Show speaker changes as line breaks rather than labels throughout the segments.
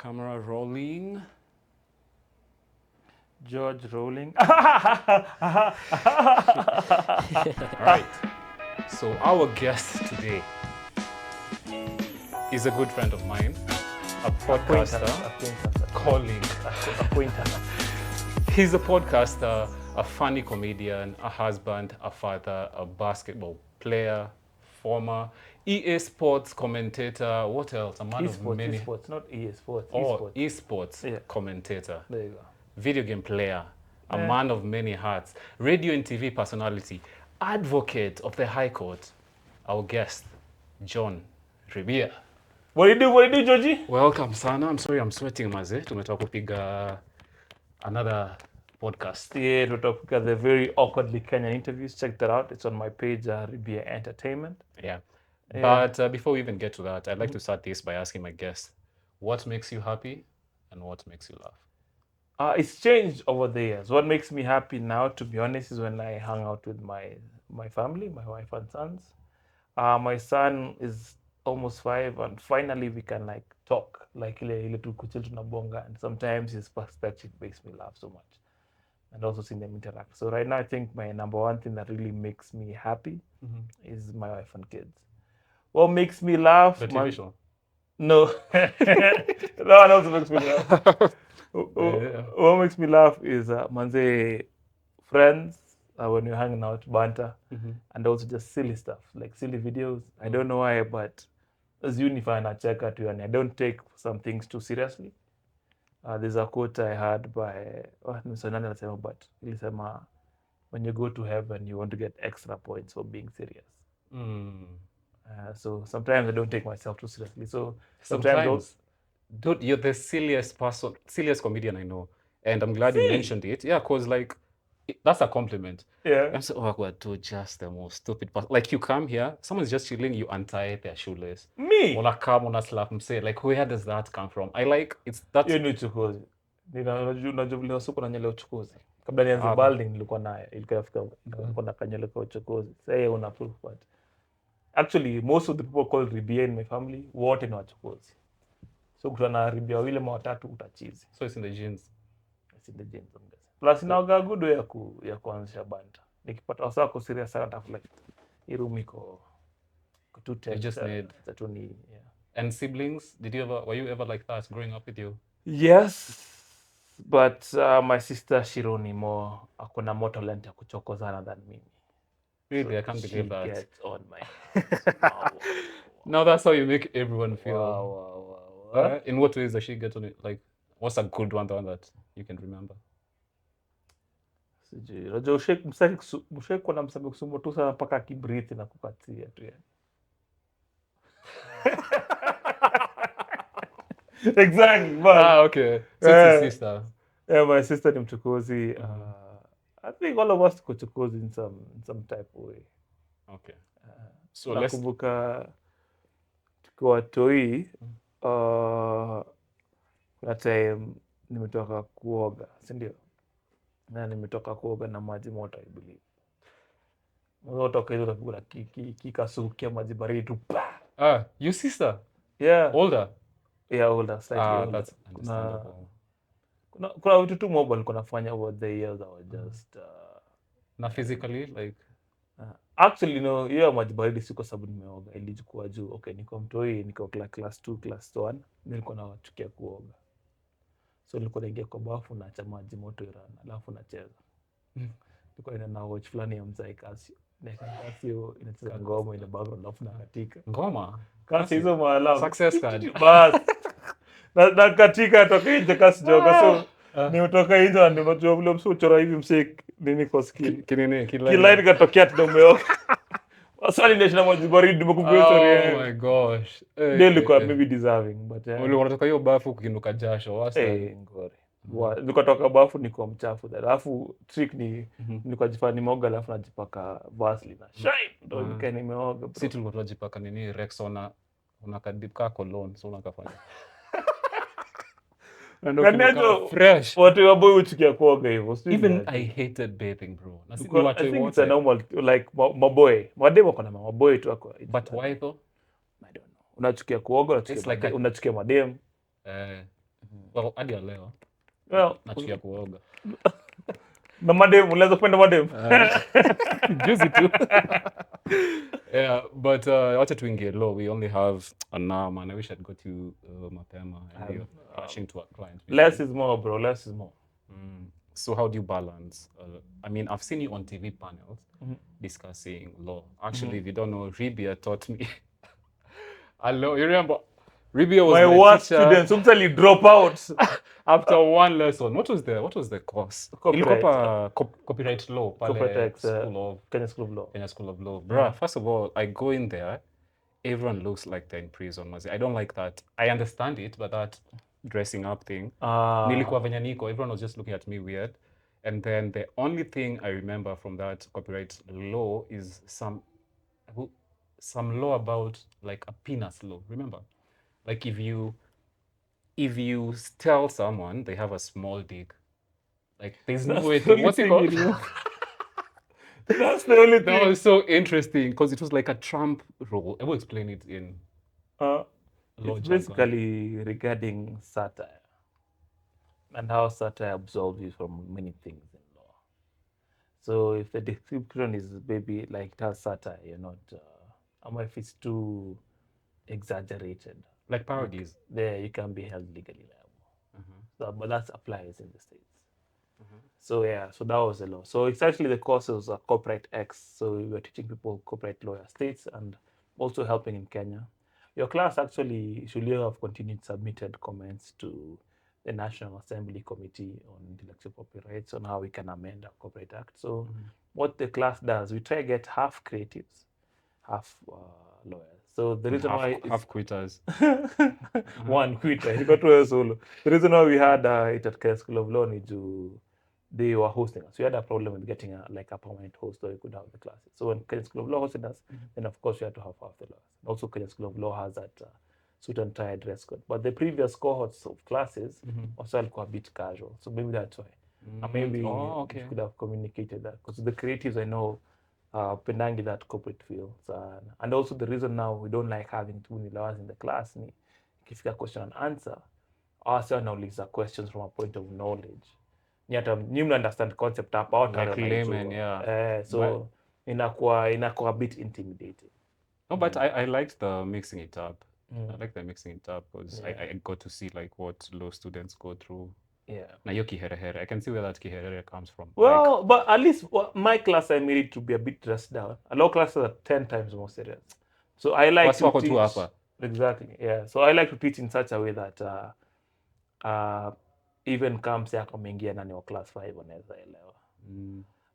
Camera rolling.
George rolling.
Right. So our guest today is a good friend of mine, a podcaster, colleague. He's a podcaster, a funny comedian, a husband, a father, a basketball player, former EA Sports commentator. What else? A man of many.
Esports, not EA Sports.
Oh, esports commentator.
There you go.
Video game player, a man of many hats, radio and TV personality, advocate of the High Court, our guest, John Ribia.
What do you do, Georgie?
Welcome, sana. I'm sorry I'm sweating, maze. Tumetoka kupiga another podcast.
Yeah, we talk about the very awkwardly Kenyan interviews. Check that out. It's on my page, Ribia Entertainment.
Yeah. But before we even get to that, I'd like to start this by asking my guest, what makes you happy and what makes you laugh?
It's changed over the years. What makes me happy now, to be honest, is when I hang out with my family, my wife and sons. My son is almost 5, and finally we can like talk, like ile tukuchil tunabonga, and sometimes his perspective makes me laugh so much, and also seeing them interact. So right now, I think my number one thing that really makes me happy is my wife and kids. What makes me laugh?
The TV show?
No, no one else makes me laugh. What makes me laugh is manze friends when you're hanging out, banter, and also just silly stuff, like silly videos. I don't know why, but as unified, I check out you, and I don't take some things too seriously. There's a quote I heard by but when you go to heaven, you want to get extra points for being serious. So sometimes I don't take myself too seriously. So sometimes
dude, you're the silliest comedian I know, and I'm glad you mentioned it. Yeah, cause like that's a compliment.
Yeah.
I'm so awkward to just the most stupid person. Like you come here, someone's just chilling, you untie their shoelace.
Me?
Wanna come, wanna slap them, say like, where does that come from? I like it's that.
Hiyo ni uchokozi. Unajua vile wasuko na nywele uchokozi. Kabla nianze balding nilikuwa nayo. Nilikuwa na kanywele kwa uchokozi. Sasa yeye una proof, but actually most of the people called Ribia in my family wote ni wachokozi. So kutana Ribia wawili ama watatu utachizi.
So it's in the genes.
It's in the genes. Plus inaoga good way ya kuanzisha banta. Nikipata wasa wako serious sana tafulaki. Hii room iko too tense.
You just need
yeah.
And siblings, were you ever like that growing up with you?
Yes, but my sister Shironi more akona more talent ya kuchokozana than me.
Really, so I can't believe that.
She gets on my wow.
Now that's how you make everyone feel.
Wow.
In what ways does she get on it? Like, what's a good one, the one that you can remember?
Sijui. Unajua ushake kuna msame kusumbua tu sana mpaka kibreathe na kukatia tu yani. Exactly. But,
okay. So it's your sister.
Yeah, my sister ni mchokozi. I think all of us tuko chokozi in some type of way.
Okay. So
nakumbuka tukiwa toi kuna time nimetoka kuoga, si ndio? Na nimetoka kuoga na maji moto, I believe. Unatoka hizo unapigwa kikasukia maji baridi tu.
Your sister?
Yeah.
Older?
Yeah, older, slightly older.
That's understandable.
Kuna vitu tu mobile nilikuwa nafanya over the years I was just
na physically like
actually no, hiyo maji baridi si kwa sababu nimeoga, ilikuwa juu okay, niko mtoi, niko class 2 class 1, nilikuwa nachukia kuoga. So nilikuwa naingia kwa bafu na acha maji moto irana, alafu nacheza. Nilikuwa na watch fulani ya mzee kasi. Nekasio inacheza ngoma ile background alafu nakatika.
Ngoma?
Kasi hizo maalamu.
Success card.
Bas. Na katika toka nje kasi joga. So ni utoka nje na unajua vile msuchora hivi msik nini kwa skill. Kilaini katokea tu umeoga. Wasali ndio shina maji baridi nimekumbia story.
Oh my gosh.
Ndio ilikuwa maybe deserving but
ule unatoka hiyo bafu kukinuka jasho wasa.
Ngore. Nilikotoka bafu niko mchafu. Alafu trick ni nilikuwa jifanya nimeoga alafu najipaka Vaseline na shine ndio nika nimeoga.
Sisi tulikuwa tunajipaka nini Rexona unakadipka cologne so unakafanya.
Ndio
fresh.
Watu wa boy uchikia kuoga hivyo.
Even I hated bathing bro.
I think it's a normal like maboy. Mademo kuna maboy tu wako.
But why though?
I don't know. Unachukia kuoga, unachukia madem.
Well, hadi ya leo
Well,
nachukia kuoga.
na madem unaweza kupenda madem.
Juicy too. Yeah, but wacha tuingie law. We only have an hour, man. I wish I'd got you mapema and you're rushing to a client.
Less is more, bro. Less is more.
So how do you balance? I mean, I've seen you on TV panels discussing law. Actually, if you don't know, Ribia taught me a law. You remember? Ribia was
My
my
worst
teacher.
student sometimes drop out
After one lesson. What was the course?
Copyright.
Copyright law.
Copyright
Kenya
School of Law.
Kenya School of Law. Bruh, first of all, I go in there, everyone looks like they're in prison. I don't like that. I understand it, but that dressing up thing. Nilikuwa venye niko, everyone was just looking at me weird. And then the only thing I remember from that copyright law is some law about like a penis law. Remember? Like if you tell someone they have a small dick, like there's no way to, what's it called?
That's the only thing.
That was so interesting because it was like a Trump rule. I will explain it in law
it's basically regarding satire and how satire absolves you from many things in law. So if the description is maybe like it has satire, you're not, if it's too exaggerated,
like parodies,
there you can be held legally liable. So, but that applies in the States. So yeah, so that was the law. So it's actually the course was a corporate X. So we were teaching people corporate lawyer states and also helping in Kenya. Your class actually should have continued submitted comments to the National Assembly Committee on Intellectual Property Rights on how we can amend our Corporate Act. So what the class does, we try to get half creatives, half lawyers. So the reason why
half quitters,
one quitter, he got to solo. The reason why we had it at Kenya School of Law is they were hosting us. We had a problem with getting a permanent host so we could have the classes. So when Kenya School of Law hosted us, then of course we had to have half the lawyers. Also, Kenya School of Law has that suit and tie dress code. But the previous cohorts of classes also a bit casual. So maybe that's why. Maybe you could have communicated that. Because the creatives I know pendangi that corporate field. And also the reason now we don't like having too many lawyers in the class ni ikifika question and answer, also nauliza questions from a point of knowledge. Ni hata nyinyi understand concept hapa au
like layman, yeah.
So inakuwa a bit intimidating.
No, but I liked the mixing it up. I like the mixing it up because I got to see like what law students go through.
Yeah.
Na hiyo kiherehere. I can see where that kiherehere comes from.
Well, like, but at least my class I made it to be a bit dressed down. A law classes are 10 times more serious. So I like to teach. Exactly. Yeah. So I like to teach in such a way that even comes yako mengia na ni wa class 5 wanaweza elewa.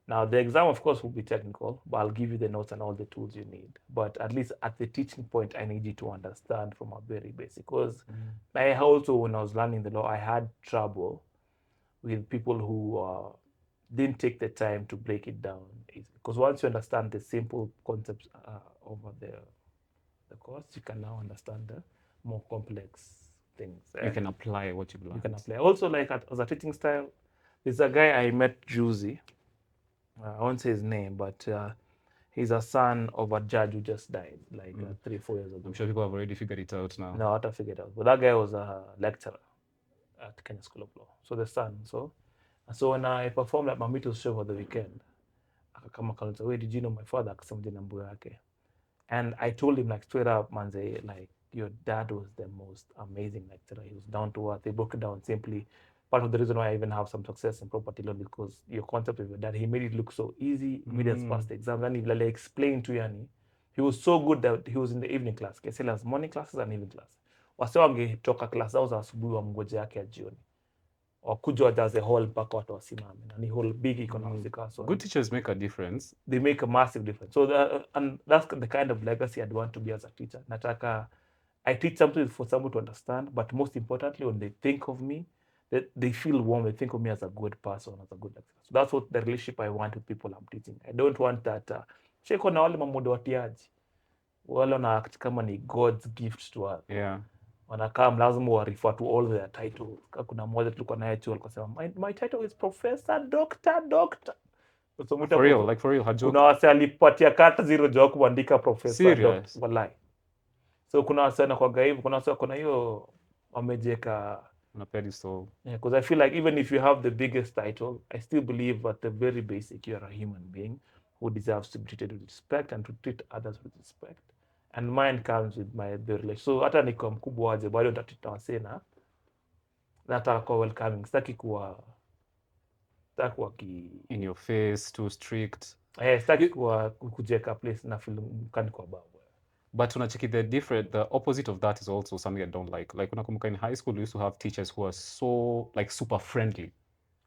Now the exam of course will be technical, but I'll give you the notes and all the tools you need. But at least at the teaching point, I need you to understand from a very basic. Because I also, when I was learning the law, I had trouble with people who didn't take the time to break it down. Because once you understand the simple concepts over the course, you can now understand the more complex things.
You can apply what you've learned.
You can apply. Also, like as a teaching style, there's a guy I met, Juicy. I won't say his name, but he's a son of a judge who just died like 3-4 years ago.
I'm sure people have already figured it out now.
No, I haven't figured it out. But that guy was a lecturer at Kenya School of Law. So the son. So when I performed at Mamito's show for the weekend, akakama kanisa, where did you know my father? Akasema jina mbu yake. And I told him like straight up, manze, like your dad was the most amazing lecturer. He was down to earth. They broke it down simply. Part of the reason why I even have some success in property law because your concept of your dad, he made it look so easy. He made us pass the exam. And he like explained to yani. He was so good that he was in the evening class. Kesela's morning classes and evening class. Wase wangetoka class zao za asubuhi wamgoje yake ya jioni. Wakuja wajaze hall mpaka watu wasimame. Na ni hall big iko na wasika so.
Good teachers make a difference.
They make a massive difference. So and that's the kind of legacy I'd want to be as a teacher. Nataka I teach something for someone to understand, but most importantly when they think of me, they feel warm, they think of me as a good person, as a good lecturer. So that's what the relationship I want with people I'm teaching. I don't want that sheko na wale mamodo watiaji. Wale na kama ni God's gift to us.
Yeah.
Wanakaa lazima wa refer to all their titles. Kuna mmoja tulikuwa naye chuo alikuwa my title is professor, doctor. So
for real, hajoki.
Kuna wase alipatia kata 0 job kuandika professor,
doctor.
Wallahi. So kuna wase na kwa gaivu, kuna wase kuna hiyo wamejeka
On a pedestal.
Yeah, because I feel like even if you have the biggest title, I still believe at the very basic you're a human being who deserves to be treated with respect and to treat others with respect. And mine comes with the relation. So hata niko mkubwa aje bado nitatreat wasee na nataka kuwa welcoming. Sitaki kuwa
in your face, too strict.
Sitaki kuwa kujeka place na feel kani kwa babu.
But the opposite of that is also something I don't like. Like unakumbuka in high school, we used to have teachers who are so like super friendly.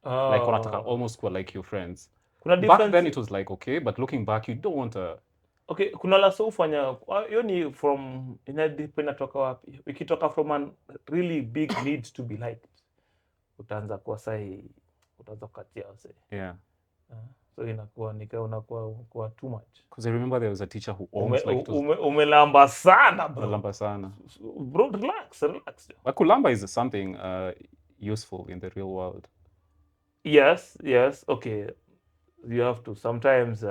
Like wanataka almost kuwa like your friends. Back then it was like okay, but looking back you don't want to.
Okay, kuna la so ufanya hiyo ni from inatoka wapi? Ikitoka from a really big need to be liked. Utaanza kuwa utaanza kukatia wase.
Yeah.
So unakuwa too much.
Because I remember there was a teacher who almost
umelamba sana bro.
Umelamba sana.
Bro, relax.
But kulamba is something useful in the real world.
Yes. Okay. You have to sometimes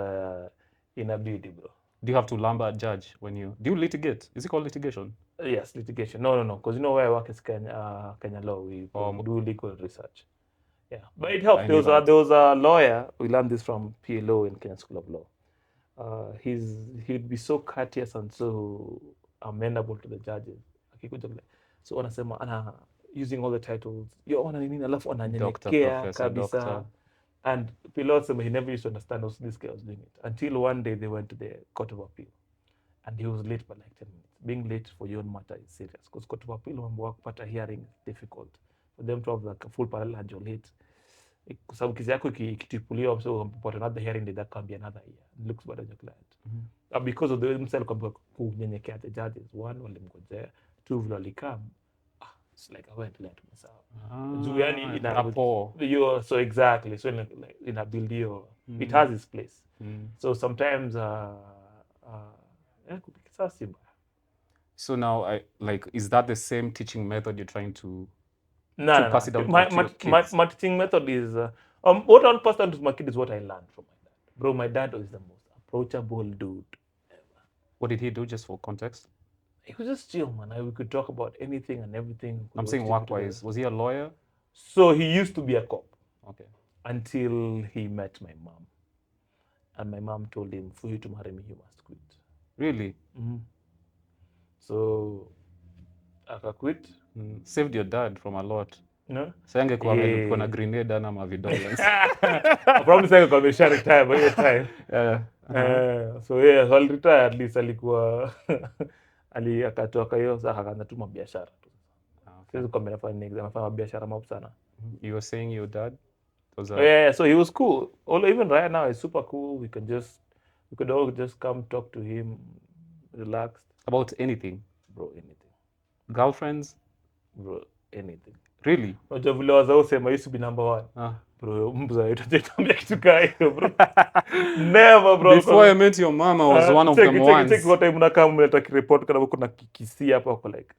inabidi, bro.
Do you have to lamba a judge when do you litigate? Is it called litigation?
Yes, litigation. No. Because you know where I work is Kenya law. We do legal research. Yeah, but it helped. There was a lawyer. We learned this from PLO in Kenya School of Law. He'd be so courteous and so amenable to the judges. So anasema using all the titles. Your honor nini alafu ananyenyekea kabisa. And PLO said he never used to understand what this guy was doing it until one day they went to the Court of Appeal, and he was late by like 10 minutes. Being late for your own matter is serious because Court of Appeal mambo ya kupata hearing is difficult. For them to have like a full parallel and you're late. Kwa sababu kesi yako ikitipuliwa so upate another hearing that can be another year. It looks bad on your client. Because of the msali kwa kunyenyekea the judges, one walimgojea, two vile walikam. It's like I went late myself. So exactly. So in a build it has its place. So sometimes
so now is that the same teaching method you're trying to pass it down to
your kids? My teaching method is what I'll pass down to my kid is what I learned from my dad. Bro, my dad was the most approachable dude ever.
What did he do, just for context?
He was just chill, man. We could talk about anything and everything.
I'm saying work-wise. Was he a lawyer?
So he used to be a cop.
Okay.
Until he met my mom. And my mom told him, for you to marry me, you must quit.
Really?
Mm-hmm. So, aka quit.
Saved your dad from a lot.
No?
Sa angekuwa amelipwa na grenade na mavidolence.
I probably say kwa amesha retire by that time. So yeah, so I'll retire at least alikuwa akatoka hiyo sasa akaanza tu biashara tu. Sasa kwa mimi nafanya biashara mapu sana.
You were saying your dad was
so he was cool. Even right now he's super cool. We could all just come talk to him, relaxed.
About anything?
Bro, anything.
Girlfriends?
Bro, anything.
Really?
Unajua vile wazao sema used to be number one. Bro, mbuza utaambia kitu hiyo bro. Never bro.
Before I met your mom, I was one of them ones.
Check what time unakaa mmeleta report kana kuna kikisi hapa kwa like.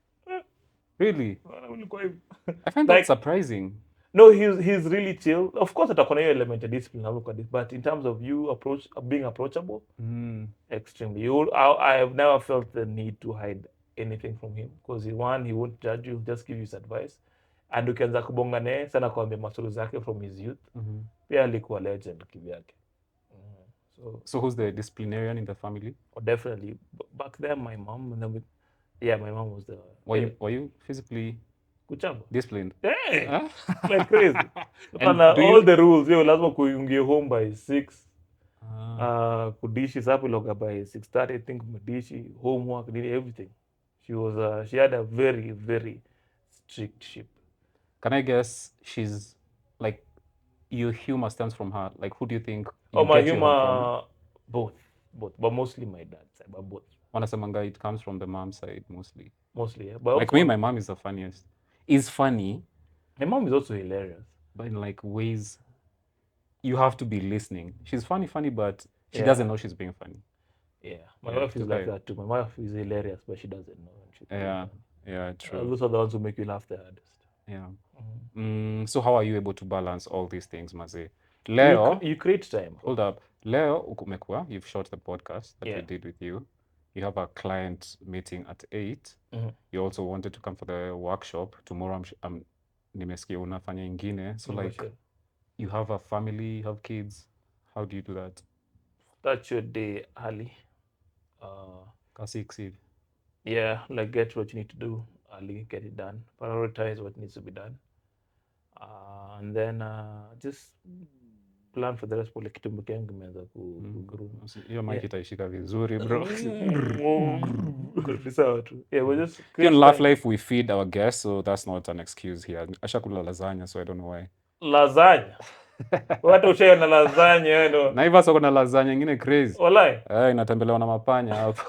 Really? I find that surprising.
No, he's really chill. Of course atakuwa na hiyo element of discipline look at this, but in terms of being approachable, extremely. I have never felt the need to hide anything from him because he won't judge you, just give you his advice. And ukianza kubonga naye sana kuambia maswali zake from his youth. Pia alikuwa legend kivyake.
So who's the disciplinarian in the family?
Definitely. Back then my mom, and then my mom was the.
Were you physically disciplined?
Hey, like crazy. All the rules. Lazima kuingia home by 6. Kudishi sapi loga by 6:30. I think madishi, homework, did everything. She had a very, very strict ship.
Can I guess she's like your humor stems from her? Like who do you think?
My humor, both, but mostly my dad's side, but both.
Wanasemanga it comes from the mom's side mostly.
Mostly, yeah. But
like me, my mom is the funniest. Is funny.
My mom is also hilarious.
But in like ways, you have to be listening. She's funny, but she doesn't know she's being funny.
Yeah, my wife is like that too. My wife is hilarious, but she doesn't know.
Yeah, true.
Those are the ones who make you laugh the hardest.
Yeah. So how are you able to balance all these things, Maze? Leo,
you create time.
Hold up. Leo, ukumekwa, you've shot the podcast that we did with you. You have a client meeting at 8. You also wanted to come for the workshop. Tomorrow, nimesikia unafanya ingine. So
Mambo
like
share.
you have a family, you have kids. How do you do that?
Start your day early.
Ka 6 hivi.
Yeah, like get what you need to do early, get it done. Prioritize what needs to be done. And then just plan for the rest. Pole kitumbuki yangu imeanza kugrow.
Hiyo mic itaishika vizuri bro.
Ni sawa tu. Yeah, we just
Here
create
on Laf
time.
Lyf we feed our guests, so that's not an excuse here. Ashakula lasagna, so I don't know why.
Lasagna. Watu ushaona lasagna wewe ndo.
Naivas wako na lasagna ingine crazy.
Walai.
Inatembelewa na mapanya hapo.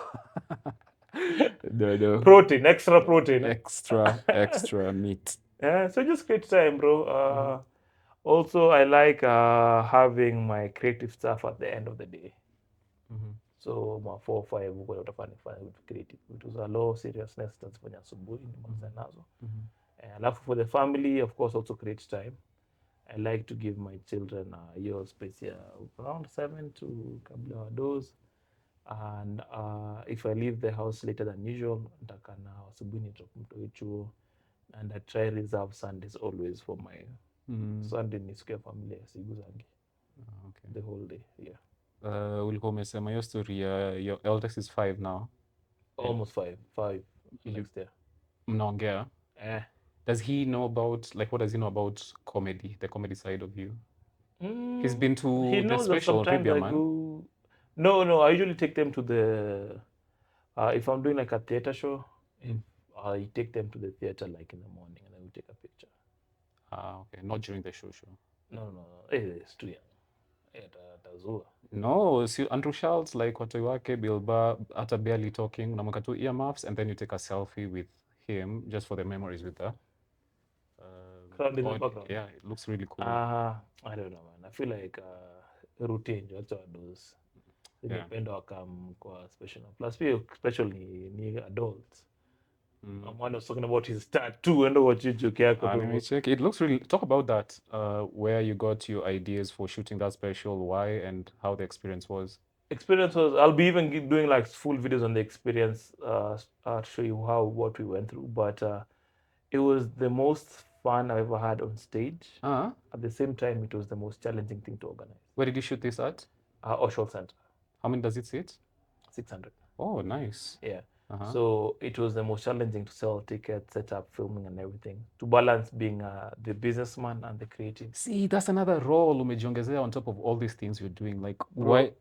Protein, extra protein.
Extra meat.
Yeah, so just create time, bro. Also, I like having my creative stuff at the end of the day. So my 4 or 5 huko utafanya with creative. It was a low seriousness tazifanya asubuhi nimaliza nazo. Alafu for the family, of course, also create time. I like to give my children your space around 7 to kabla wadoze. And if I leave the house later than usual, nitaka na asubuhi nitoke mtoe chuo. And I try reserve Sundays always for my Sunday ni siku ya familia siguzangi.
Okay.
The whole day, yeah.
Ulikuwa umesema hiyo story your eldest is 5 now.
Almost 5 next year.
Mnaongea? Does he know about, like, what does he know about comedy, the comedy side of you? He's been to
He
the
knows that
special
sometimes
Ribia,
I
man.
go. No, I usually take them to the. If I'm doing like a theater show, I take them to the theater like in the morning, and then we take a picture.
Okay, not during the show.
No, it's too young. Tazua.
No, see, Andrew Schultz, like watoi wake Bilba, hata barely talking, unamweka tu earmuffs, and then you take a selfie with him just for the memories with the
Crowd in the background.
Yeah, it looks really cool.
I don't know, man. I feel like routine. That's what I do. Depend wakam kwa special. Plus, especially ni adults. One was talking about his tattoo and what you joke.
Let me check. It looks really. Talk about that. Where you got your ideas for shooting that special, why, and how the experience was.
Experience was. I'll be even doing like full videos on the experience. I'll show you what we went through. But it was the most fun I've ever had on stage. At the same time, it was the most challenging thing to organize.
Where did you shoot this at?
Oshol Center.
How many does it sit?
600.
Oh, nice.
Yeah. So it was the most challenging to sell tickets, set up filming and everything, to balance being the businessman and the creative.
See, that's another role umejiongezea on top of all these things you're doing. Like,
bro, why?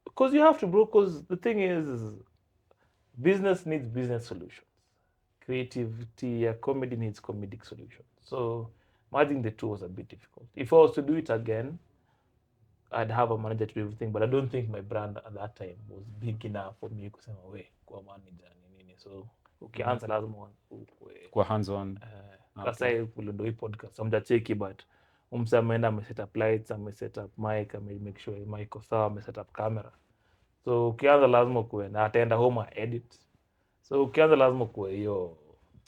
Because you have to, bro. Because the thing is business needs business solutions. Creativity, comedy needs comedic solutions. So merging the two was a bit difficult. If I was to do it again, I'd have a manager to do everything, but I don't think my brand at that time was big enough for me kusema we kwa manager nini. So ukianza lazima
kwa hands on.
Sasa ndio hii podcast amjacheki, but umse ameenda ameset up lights, ameset up mic, make sure mic iko sawa, ameset up camera. So ukianza lazima kuwe na ataenda home edit. So ukianza lazima kuwe hiyo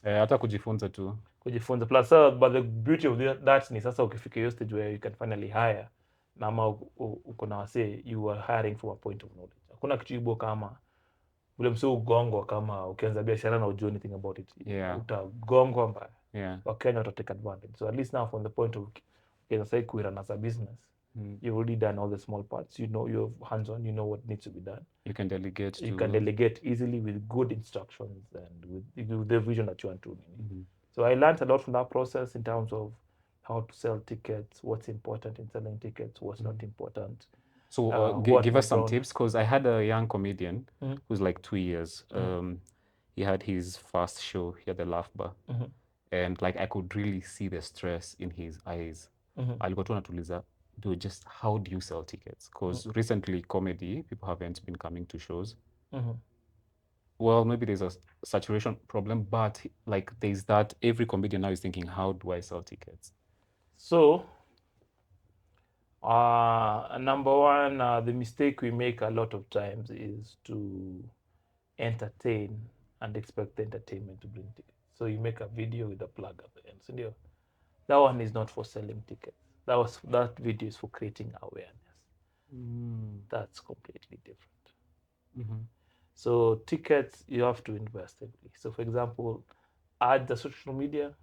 hata kujifunza tu.
Kujifunza plus but the beauty of that ni sasa ukifika hiyo stage where you can finally hire na ama uko na wase you are hiring from a point of knowledge. Hakuna kitu ibo kama ule msee ugongwa kama ukianza biashara na ujue anything about it. Utagongwa mbaya. Wakenya wata take advantage. So at least now from the point of ukianza say kuira as a business, you've already done all the small parts. You know, you're hands on, you know what needs to be done.
You can delegate.
You can delegate easily with good instructions and with the vision that you want to. So I learned a lot from that process in terms of how to sell tickets, what's important in selling tickets, what's not important.
So give us some tips, because I had a young comedian who's like 2 years. He had his first show here at the Laf Bar. And like I could really see the stress in his eyes. Alikuwa tu anatuliza, dude, just how do you sell tickets? Because recently comedy, people haven't been coming to shows. Well, maybe there's a saturation problem, but like there's that every comedian now is thinking, how do I sell tickets?
So, number one, the mistake we make a lot of times is to entertain and expect the entertainment to bring tickets. So you make a video with a plug at the end. So that one is not for selling tickets. That video is for creating awareness. That's completely different. So tickets, you have to invest heavily. So for example, add the social media,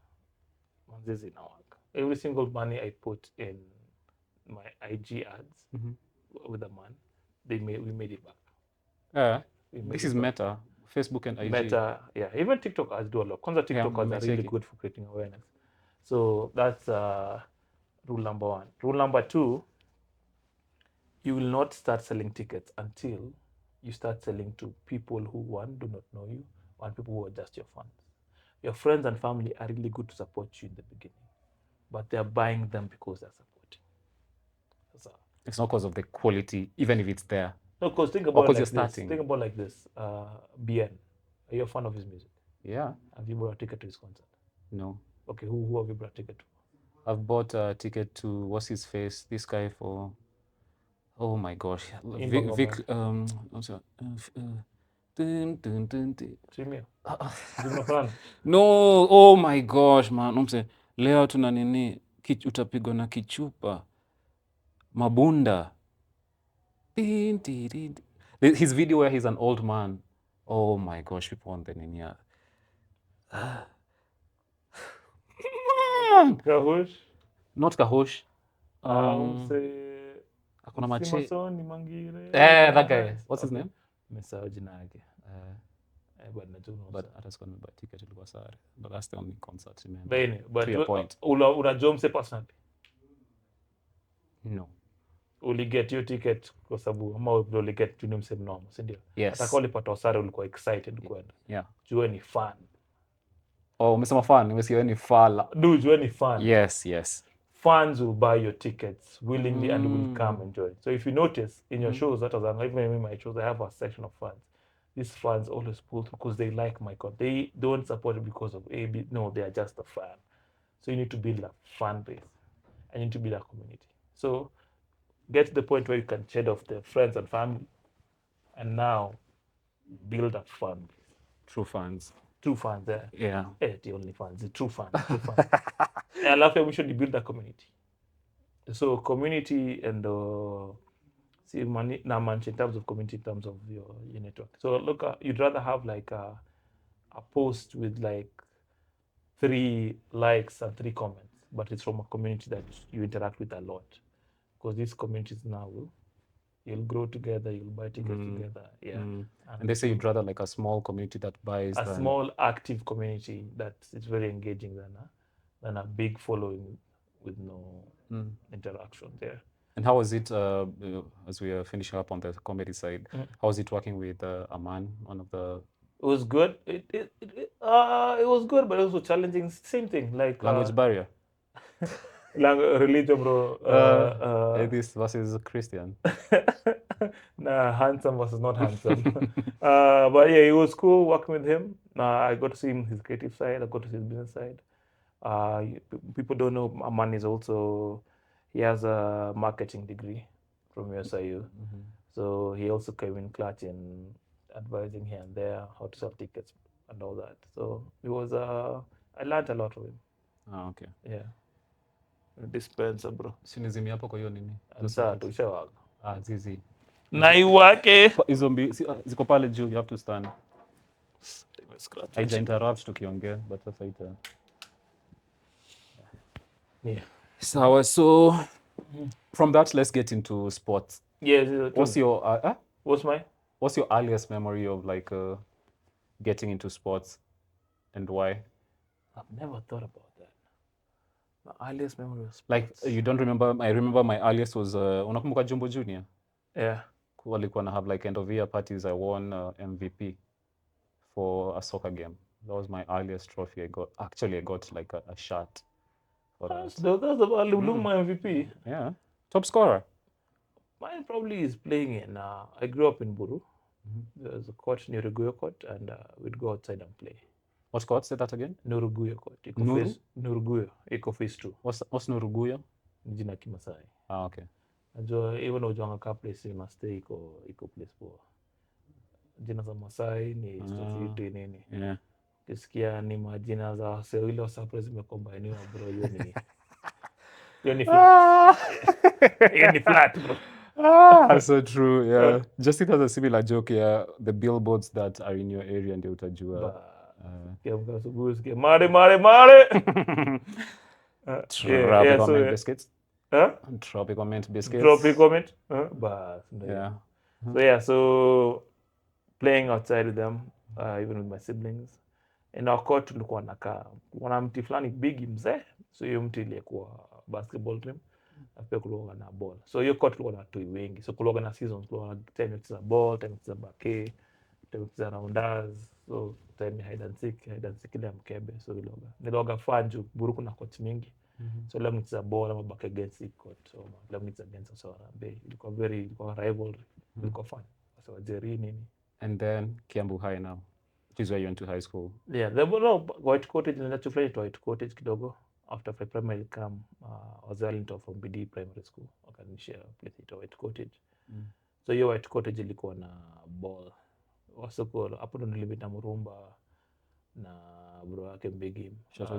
manzezi na work. Every single money I put in my IG ads with a man, we made it back.
This is Meta, Facebook and IG.
Meta, yeah. Even TikTok ads do a lot. Kwanza TikTok ads are really good for creating awareness. So that's rule number 1. Rule number 2, you will not start selling tickets until you start selling to people who, 1, do not know you, 1, people who are just your fans. Your friends and family are really good to support you in the beginning, but they're buying them because they're supporting. So,
it's not because of the quality, even if it's there.
No, because think about it like this. Think about like this. BN, are you a fan of his music?
Yeah.
Have you bought a ticket to his concert?
No.
Okay, who have you bought a ticket to?
I've bought a ticket to, what's his face? This guy for, oh my gosh. Vic, no, oh my gosh, man. Umse, leo tuna nini, utapigwa na kichupa. Mabunda. His video where he's an old man. Oh my gosh, people on the nini.
Kahush?
Not Kahush.
Akona mache.
That guy. What's his name?
Mesao jina yake.
But hata sikuwa nimebought ticket, ilikuwa sare. But that's the only concert
but
to your point.
Unajua mse personally?
No.
Uliget your ticket kwa sababu ama uliget tu ni mse mnomo, si ndio?
Yes.
Hata ulipata sare ulikuwa excited kwenda.
Yeah.
Jua ni fan.
Oh, umesema fan, nimesikia ni fala.
Do jua ni fan.
Yes.
Fans will buy your tickets willingly and will come enjoy. So if you notice in your shows, that was even in my shows, I have a section of fans. These fans always pull through because they like my content. They don't support it because of A, B. No, they are just a fan. So you need to build a fan base and you need to build a community. So get to the point where you can shed off the friends and family and now build a fan base.
True fans.
True fans there.
Yeah.
The only fans, the true fans. I love that we should build a community. So community and see money now manage in terms of community, in terms of your network. So look, you'd rather have like a post with like 3 likes and 3 comments, but it's from a community that you interact with a lot. Because these communities now you'll grow together, you'll buy tickets together. Yeah.
And they say you'd rather like a small community that buys
a small active community that is very engaging than a big following with no interaction there.
And how was it, as we are finishing up on the comedy side, how was it working with Aman, one of the...
It was good. It was good, but also challenging. Same thing, like...
Language barrier?
Religion, bro.
Atheist versus Christian.
Nah, handsome versus not handsome. But yeah, it was cool working with him. I got to see his creative side. I got to see his business side. People don't know Aman is also... He has a marketing degree from USIU. So he also came in clutch in advising here and there how to sell tickets and all that. So it was... I learned a lot from him.
Okay.
Yeah. Dispenser, bro.
Sinizimi hapo kwa hiyo nini?
Sasa tushawaga.
Zizi.
Naiwake.
Hizo ziko pale juu, you have to stand. Haija interrupt tukiongea, but sasa ita...
Yeah.
So from that, let's get into sports.
Yeah.
What's your
What's
your earliest memory of like getting into sports, and why?
I've never thought about that. My earliest memory of sports.
Like you don't remember? I remember my earliest was unakumbuka Jumbo Junior?
Yeah.
Walikuwa na have like end of year parties. I won MVP for a soccer game. That was my earliest trophy I got. Actually, I got like a shirt.
That's the my MVP.
Yeah. Top scorer.
Mine probably is playing in... I grew up in Buru. There's a court near Ruguyo Court, and we'd go outside and play.
What court? Say that again.
Nuruguyo Court. Nuruguyo. Eco Phase 2.
What's Nuruguyo?
Jina Kimasai.
Okay.
Najua even ujonga ka place you must stay iko place poa. Jina za Masai ni stati nini.
Yeah.
Kisikia ni majina za wase ile surprise imecombine bro, hiyo ni flat. Hiyo ni flat, bro.
That's so true. Yeah. Just it has a similar joke. Yeah, the billboards that are in your area ndio utajua.
Kiamka asubuhi sikia mare.
Tropical
so
mint biscuits.
huh?
Tropical mint biscuits.
Drop a comment. But
Yeah.
so playing outside with them, even with my siblings. In our court tulikuwa nakaa kuna mti fulani big mzee, so hiyo mti ilikuwa basketball team na pia kulikuwa na ball. So hiyo court tulikuwa na watu wengi, so kulikuwa na seasons, kulikuwa na time ya kucheza ball, time ya kucheza bake, time ya kucheza rounders, so time ya hide and seek ile ya mkebe. So niloga fanju buruku na court mingi. So leo nicheza ball ama back against the court, so leo nicheza against Sorambe. Ilikuwa rivalry, ilikuwa fun. So Jerry nini.
And then Kiambu High now, which is where you went to high school.
Yeah, White Cottage, and that's to White Cottage kidogo. After primary come, I was into from BD Primary School. Wakanisha place it White Cottage. So hiyo White Cottage ilikuwa na ball. Wasoko hapo ndo nilimita Murumba na bro wake Mbigi,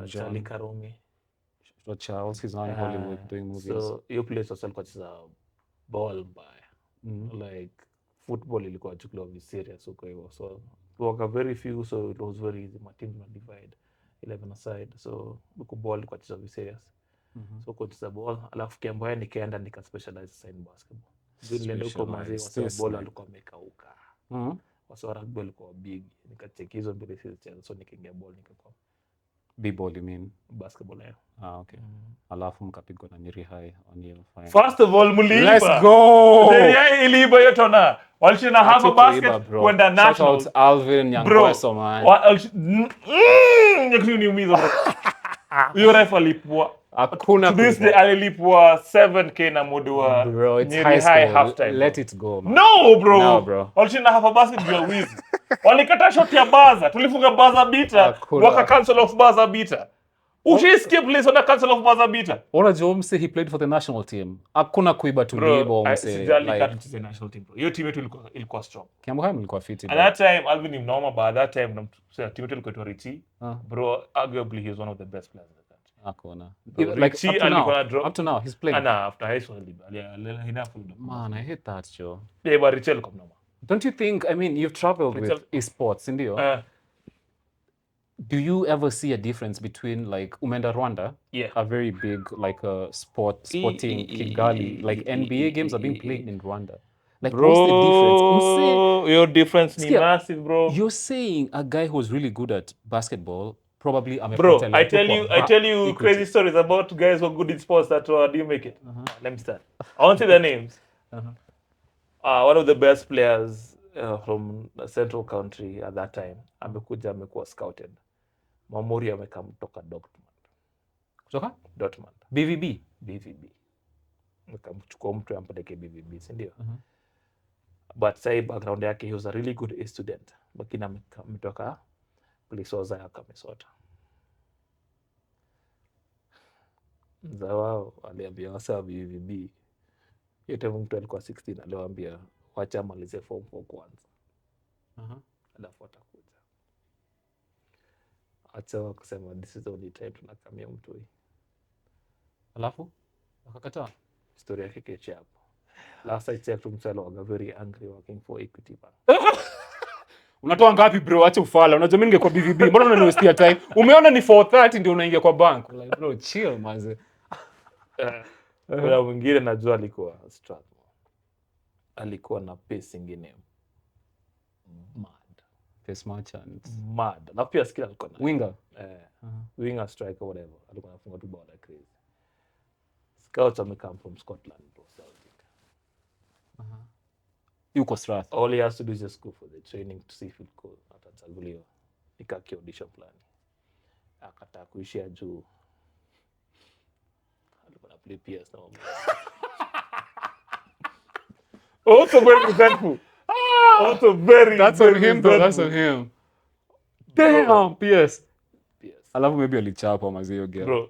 Charlie Karomi.
So Charles, he's now in Hollywood doing movies.
So hiyo place was alikuwa cheza ball by like football ilikuwa chukuliwa very serious huko hivyo. So waka very few, so it was very easy. My team na divide 11 aside, so huko ball ilikuwa cheza very serious. So kwa cheza ball alafu Kiambu nikaenda nika specialize in basketball. Nilienda huko mazi wa ball alikuwa amekauka. Wasa rugby alikuwa big, nikacheki hizo mbili cheza, so nikaingia ball nikakuwa
B-ball, you mean?
Basketball, yeah.
Okay. Alafu mkapigwa na Nyeri High on your final.
First of all, muliiba.
Let's go!
Nyeri High iliiba yote na. Walishinda half a basket kwenda national.
Shout out Alvin Nyangweso, man.
Niumiza bro. Huyo ref alipua.
Hakuna
to this day alilipua 7k na modi wa Nyeri High half time.
Let it go, man.
No, bro.
No, bro.
Walishinda half a basket juu ya wizi. Walikata shot ya baza, tulifunga baza beater, waka cancel of baza beater. Ushisikia place on the cancel of baza beater.
Unajua mse he played for the national team. Hakuna kuiba tulibo mse.
Sijali kati the national team bro. Hiyo team yetu ilikuwa strong.
Kiambu High mlikuwa fit.
At that time Alvin ni mnoma, but at that time team yetu ilikuwa tu Richie. Bro, arguably he was one of the best players in the country.
Hakuna.
Like
up to now he's playing.
After high school enough.
Man, I hate that, Joe.
Yeah, but Richie alikuwa mnoma.
Don't you think, I mean, you've traveled with esports, ndio? Do you ever see a difference between like Umenda Rwanda, a very big like sporting Kigali, like NBA games are being played in Rwanda? Like,
bro,
what's the difference?
Your difference is massive, bro.
You're saying a guy who's really good at basketball probably
bro, I tell you crazy stories about guys who are good in sports that didn't make it. Let me start. I won't say their names. One of the best players from the central country at that time amekuwa scouted. Mamuri amekam kutoka Dortmund.
BVB.
Akamchukua mtu ampeleke BVB, si ndio? But say background yake, he was a really good A student. Lakini ametoka Plisoza ya Kamesota. Mzawao aliambia wasa BVB. Yote mtu alikuwa 16 aliwaambia wacha amalize form 4 kwanza. Alafu atakuja. Acha kusema this is the only time tunakamia mtu huyu.
Alafu akakataa.
Historia yake kecha hapo. Last I checked msalo was very angry working for Equity Bank.
Unatoa ngapi bro? Acha ufala. Unajua mimi ningekuwa BVB. Mbona unaniwestia time? Umeona ni 4:30 ndio unaingia kwa bank. Like bro, chill manze.
Kuna mwingine najua alikuwa Strathmore. Alikuwa na pace nyingine.
Pace merchant.
Mad. Na pia skill alikuwa na.
Winger.
Winger, striker, whatever. Alikuwa anafunga tu bao like crazy. Scouts come from Scotland.
Yuko Strath.
All he has to do is just go for the training to see if it could atachaguliwa. Ikakia audition plan. Akataa kuishia juu. Alikuwa na play PS na mambo. Also very resentful. Also very.
That's on him though. That's on him. Damn, PS. Alafu maybe alichapa mazio game.
Bro,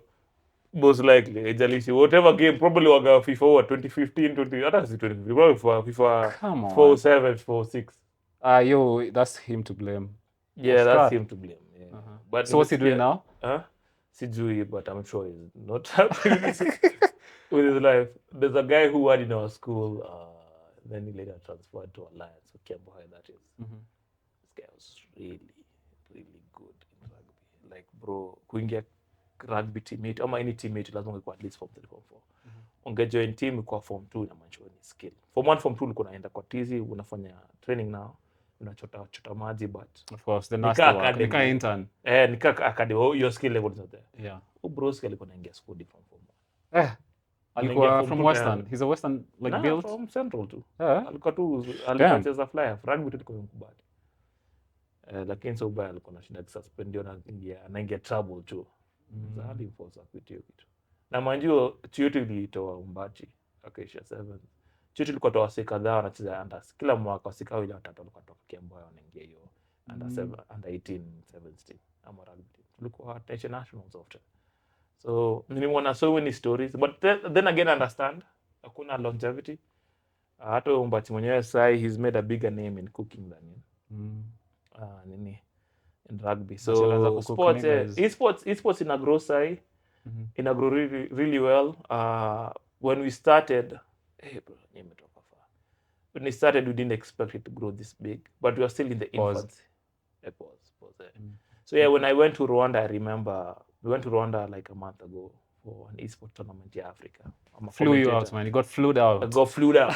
most likely ejalishi whatever game probably waga FIFA 2015 20 hata si 2015 probably FIFA 47 46.
Yo, that's him to blame.
Yeah, that's him to blame. Yeah.
But so what's he doing now?
Sijui, but I'm sure he's not happy with his life. There's a guy who had in our school, then he later transferred to Alliance, so Kiambu High, that is. This guy was really, really good. like bro kuingia rugby teammate ama any teammate lazima uwe at least form 3 form 4 ungejoin team kwa form 2 na mancho ni skill form 1 form 2 ulikuwa unaenda kwa tizi unafanya training now unachota maji but
of course the nasty work nika intern
nika academy your skill level is not there
yeah
bro skill alikuwa anaingia school from form
1 alikuwa from western he's a western like built
from central too
yeah
alikuwa tu alicheza flyer rugby tu kwa mkubali lakini so bad alikuwa anashinda suspendiwa na anaingia trouble tu hadi force kuitio kitu na manjio Chuti ilitoa Umbachi akaisha 7 Chuti ilikuwa toa sika kadhaa wanacheza under kila mwaka sika ile watatu walikuwa tokea mbaya wanaingia hiyo under 7 under 18 17 ama rugby tulikuwa nationals often so nimeona so many stories but then again understand hakuna longevity hata Umbachi mwenyewe sai he's made a bigger name in cooking than in in rugby so sports in a grow sai in a grow really well when we started bro nimetoka far when we started we didn't expect it to grow this big but we were still in the infancy so yeah when I went to Rwanda I remember we went to Rwanda like a month ago for an esports tournament in Africa
flew you out man you got flued out
I got flued out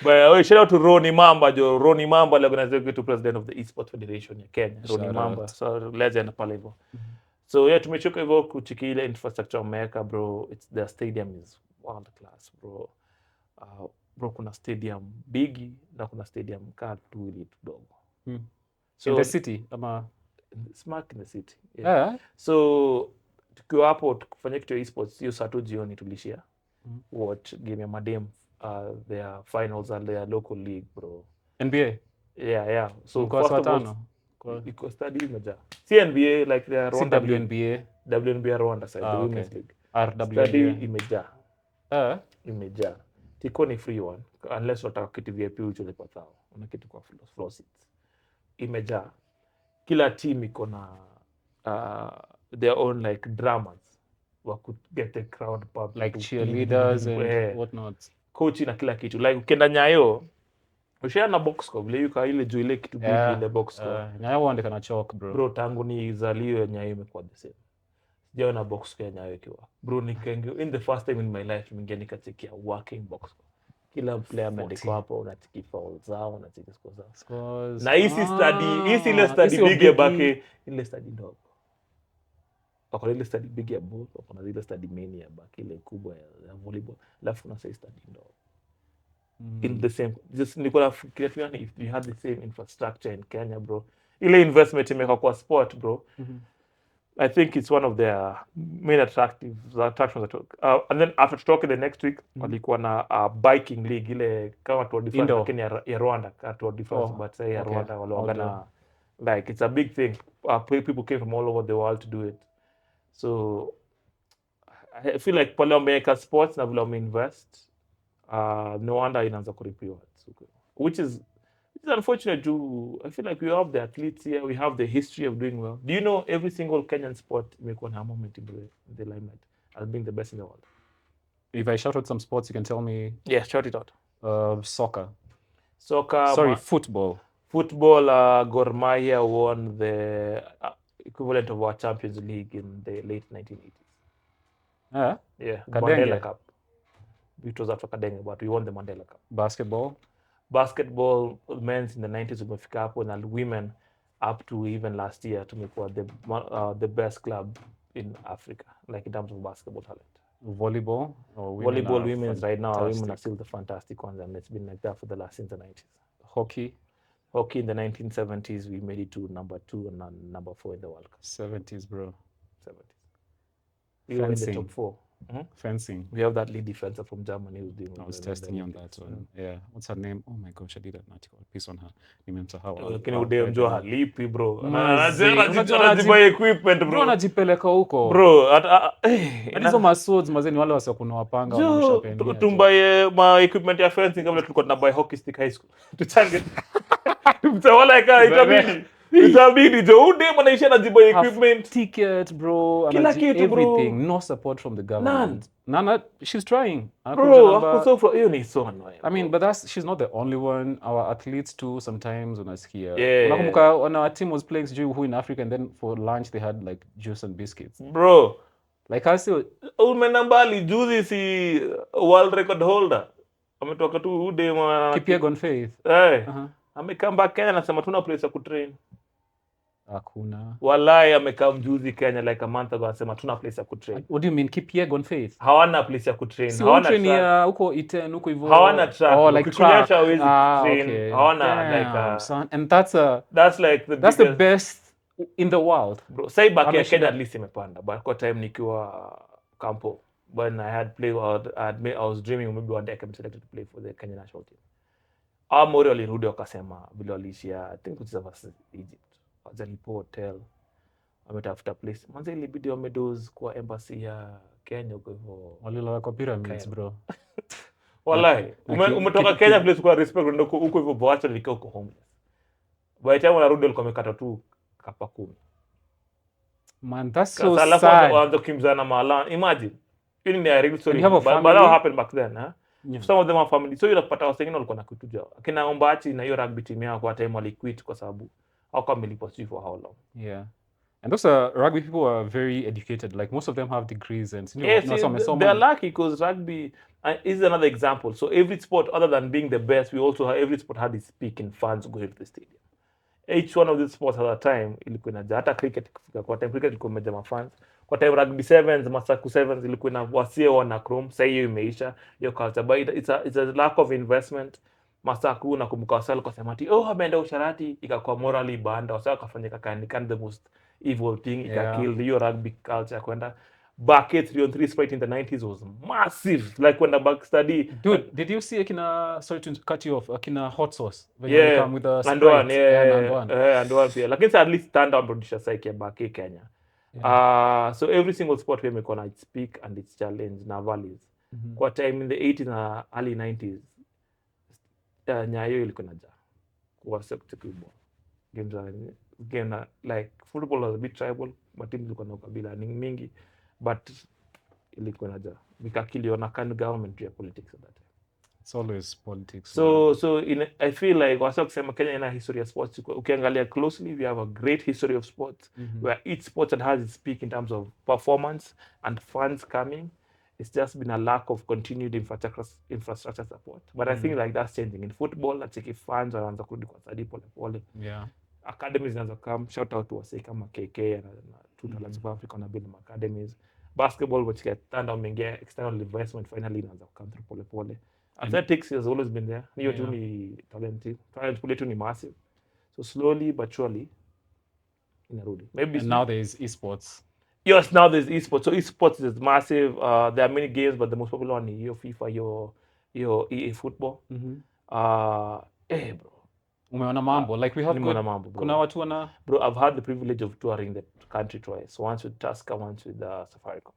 but shout out to Ronnie Mamba the executive president of the esports federation in Kenya Ronnie Mamba so legend pale hivyo so yeah tumechoka hivyo kuchiki ile infrastructure America bro it's their stadium is world class bro bro kuna stadium big na kuna stadium ka tu ile kidogo
so in the city ama
smack in the city yeah. So tukiwa hapo tukifanya kitu esports hiyo saa tu jioni tulishia watch game ya madem their finals and their local league bro
NBA
yeah so
first of all
iko study meja CNBA like the Rwanda WNBA Rwanda side the women's league RWNBA imeja tiko ni free one unless utaka kitu VIP uchole kwa thao una kitu kwa floor seats imeja kila team iko na their own like dramas wa could get the crowd pub
like cheerleaders and what not
coach na kila kitu like ukienda Nyayo ushaona box score vile yuko ile juu ile kitu big ile box score
Nyayo wande kana choke
bro tangu ni zaliwe Nyayo imekuwa the same sijaona box score Nyayo ikiwa bro nikaingia in the first time in my life nimeingia nikachekia working box score kila player ameandikwa hapo unatiki fouls zao unatiki scores na hizi study ile study big ya bake ile study ndogo wako ile study big ya ball wako na ile study main ya bake ile kubwa ya volleyball alafu kuna study ndogo in the same just nilikuwa nafikiria if we had the same infrastructure in Kenya bro ile investment imeka kwa sport bro I think it's one of their main attractions and then after talking the next week walikuwa na biking league ile kama Tour de France Kenya ya Rwanda Tour de France but say ya Rwanda waliongana like it's a big thing people came from all over the world to do it so I feel like pale America sports na vile invest no wonder inaanza kuripiwa which is unfortunate too. I feel like we have the athletes here, we have the history of doing well. Do you know every single Kenyan sport imekuwa na moment in the limelight as being the best in the world?
If I shout out some sports, you can tell me.
Yeah, shout it out.
Soccer.
Sorry,
football.
Gor Mahia won the equivalent of our Champions League in the late 1980s. Yeah, Mandela Cup. It was after Kadenge, but we won the Mandela Cup. Basketball men's in the 90s umefika hapo na women up to even last year tumekuwa the best club in Africa like in terms of basketball talent.
Volleyball
women's right now women are still the fantastic ones and it's been like that for the last since the 90s. Hockey in the 1970s we made it to number 2 and number 4 in the World Cup.
70s bro.
70s. We were in the top 4.
Fencing.
We have that lead defender from Germany who's doing.
I was testing you on that one. Yeah. What's her name? Oh my gosh, I did an article. Piece on her. Nimemsahau.
Lakini udemjua halipi bro. Anajibuy equipment bro.
Bro anajipeleka huko.
Bro,
hizo maswords mazeni wale wasio kuna wapanga wameshapenia.
Tumbaye ma equipment ya fencing kama tulikuwa tunabuy hockey stick high school. Tuchange. Tumtawala itabidi. Itabidi jo ude manaisha na jiba equipment.
Ticket, bro.
Kila kitu, bro.
Everything. No support from the government. Nana, she's trying.
Bro, ako so for you ni so annoying.
I mean, but she's not the only one. Our athletes too sometimes unasikia.
Yeah.
Unakumbuka when our team was playing who in Africa, and then for lunch they had like juice and biscuits.
Bro.
Like I still
umenambali juzi si world record holder. Ametoka tu ude mwana
Kipyegon Faith.
Amekam back Kenya anasema tuna place ya kutrain.
Hakuna.
Wallahi amekam juzi Kenya like a month ago anasema tuna place ya kutrain.
What do you mean Kipyegon Faith?
Hawana place ya kutrain.
Si hawana train ya huko Iten huko hivyo.
Hawana track.
Oh, like track.
Train.
Okay.
Hawana
son. And that's
like
the best in the world.
Bro, say back ya Kenya at least imepanda. But kwa time nikiwa campo when I had played I was dreaming maybe one day I can be selected to play for the Kenya national team. Mori walirudi wakasema vile walishia I think it's versus Egypt. Wajalipo hotel. Wametafuta place. Manze ilibidi wamedoze kwa embassy ya Kenya kwa hivyo.
Walilala kwa pyramids, bro.
Wallahi. Umetoka Kenya place kwa respect ndio huko hivyo boacha nilikao kwa homeless. By the time wanarudi walikuwa wamekata tu kapa 10.
Man, that's so sad.
Salafu waanza kukimbizana mala. Imagine. Hii ni a real story. But that happened back then, huh? Yeah. Some of them are family. So yule kupata wengine walikuwa na kutuja. Akina Ombachi na hiyo rugby team yao kwa time waliquit kwa sababu hawako milipwa for how long.
Yeah. And those rugby people are very educated. Like most of them have degrees and
they're lucky because rugby is another example. So every sport other than being the best, we also have every sport had its peak in fans going to the stadium. Each one of these sports at a time ilikuwa inaja. Hata cricket kufika kwa time cricket ilikuwa imejaa mafans. Kwa time rugby sevens, masaku sevens ilikuwa na wasie wana chrome. Sasa hiyo imeisha hiyo culture, but it's a lack of investment. Masaku nakumbuka wasali kwa sema ati ameenda usharati ikakuwa morally banda. Wasali kafanyika kind the most evil thing. Ikakill hiyo rugby culture kwenda. Back 3-on-3 fight in the 90s was massive. Like when the back study.
Dude, did you see sorry to cut you off, akina hot sauce?
When you
come with a
Sprite. Andwan, yeah. Like at least stand out producer psyche back in Kenya. Yeah. So every single sport we make on its peak and its challenge na valleys. Kwa time in the 80s na early 90s, Nyayo ilikuwa naja. Kwa sekta kubwa. Game like football was a bit tribal, but teams zilikuwa na ukabila mingi. But ilikuwa naja mikakilio na kind government ya politics at that time.
It's always politics.
So I feel like wasa kusema Kenya ina history of sports. Ukiangalia closely, we have a great history of sports where each sport that has its peak in terms of performance and funds coming. It's just been a lack of continued infrastructure support. But I think like that's changing. In football, let's take funds wanaanza kurudi kwa sadi pole.
Yeah.
Academies zinaanza come. Shout out to wase kama KK na Two Talents of Africa na build academies. Basketball which get turned on external investment finally inaanza come through pole. Athletics has always been there. Hiyo tu ni talent pool yetu ni massive. So slowly but surely inarudi. Maybe
now there is esports.
Yes, now there's esports. So esports is massive. There are many games, but the most popular one is your FIFA, your EA football. Bro.
Umeona mambo. Like we have kuna watu wana.
Bro, I've had the privilege of touring the country twice. Once with Tusker, once with Safaricom.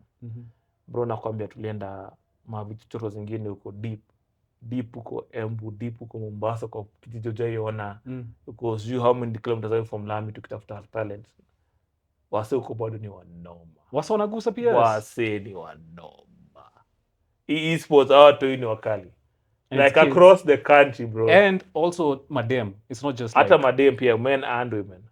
Bro, nakwambia tulienda mavichochoro zingine huko deep huko Embu, deep huko Mombasa kwa kijiji jaiona. Huko sijui how many kilometers away from Lami tukitafuta talent. Wase huko bado ni wanoma.
Wase wanagusa pia.
Wase ni wanoma. Esports watu ni wakali. Like across the country, bro.
And also madem. It's not just
like madem pia, men and women.